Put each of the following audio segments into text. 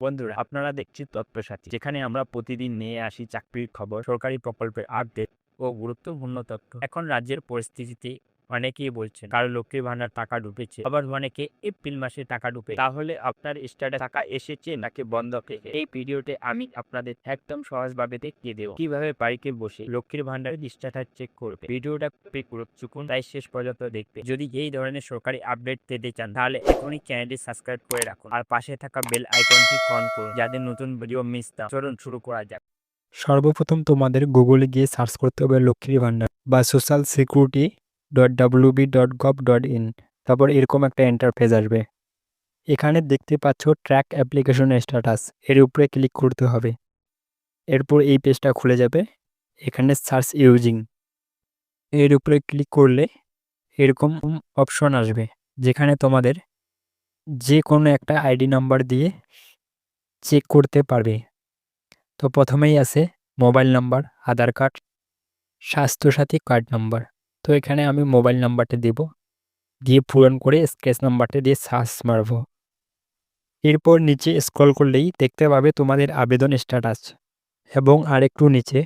বন্ধুরা, আপনারা দেখছি তথ্যসাথী, যেখানে আমরা প্রতিদিন নিয়ে আসি চাকরির খবর, সরকারি প্রকল্পের আপডেট ও গুরুত্বপূর্ণ তথ্য। এখন রাজ্যের পরিস্থিতিতে অনেকেই বলছেন কারো লক্ষ্মীর ভান্ডার টাকা ঢুকেছে, আবার অনেকে এপ্রিল মাসে টাকা ঢুকে। তাহলে আপনার স্ট্যাটাস টাকা এসেছে নাকি বন্ধ থেকে? এই ভিডিওতে আমি আপনাদের একদম সহজভাবে দেখিয়ে দেবো কিভাবে বাড়িতে বসে লক্ষ্মীর ভান্ডারের স্ট্যাটাস চেক করবে। ভিডিওটা খুবই গুরুত্বপূর্ণ, তাই শেষ পর্যন্ত দেখবে। যদি এই ধরনের সরকারি আপডেট পেতে চান তাহলে এখনই চ্যানেলটি সাবস্ক্রাইব করে রাখুন আর পাশে থাকা বেল আইকনটি অন করুন যাতে নতুন ভিডিও মিস না। চলুন শুরু করা যাক। সর্বপ্রথম তোমাদের গুগলে গিয়ে সার্চ করতে হবে লক্ষ্মীর ভান্ডার বা সোশ্যাল সিকিউরিটি .wb.gov.in। তারপর এরকম একটা ইন্টারফেস আসবে। এখানে দেখতে পাচ্ছ ট্র্যাক অ্যাপ্লিকেশন স্ট্যাটাস, এর উপরে ক্লিক করতে হবে। এরপর এই পেজটা খুলে যাবে। এখানে সার্চ ইউজিং এর উপরে ক্লিক করলে এরকম অপশন আসবে, যেখানে তোমাদের যে কোনো একটা আইডি নাম্বার দিয়ে চেক করতে পারবে। তো প্রথমেই আছে মোবাইল নাম্বার, আধার কার্ড, স্বাস্থ্যসাথী কার্ড নাম্বার। তো এখানে আমি মোবাইল নাম্বারটা দেব, দিয়ে পূরণ করে স্ক্র্যাচ নাম্বারটা দিয়ে সার্চ মারব। এরপর নিচে স্ক্রল করলেই দেখতে পাবে তোমাদের আবেদন স্ট্যাটাস, এবং আরেকটু নিচে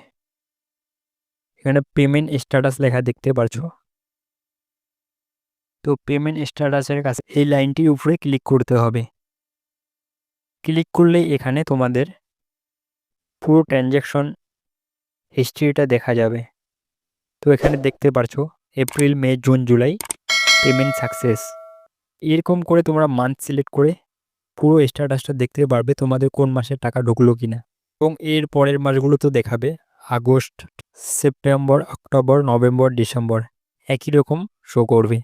এখানে পেমেন্ট স্ট্যাটাস লেখা দেখতে পারছো। তো পেমেন্ট স্ট্যাটাসের কাছে এই লাইনটির উপরে ক্লিক করতে হবে। ক্লিক করলে এখানে তোমাদের পুরো ট্রানজ্যাকশন হিস্ট্রিটা দেখা যাবে। তো এখানে দেখতে পারছো এপ্রিল, মে, জুন, জুলাই পেমেন্ট সাকসেস। এরকম করে তোমরা মান্থ সিলেক্ট করে পুরো স্ট্যাটাসটা দেখতে পারবে তোমাদের কোন মাসে টাকা ঢুকলো কিনা, এবং এর পরের মাসগুলো তো দেখাবে August, September, October, November, December একই রকম শো করবে।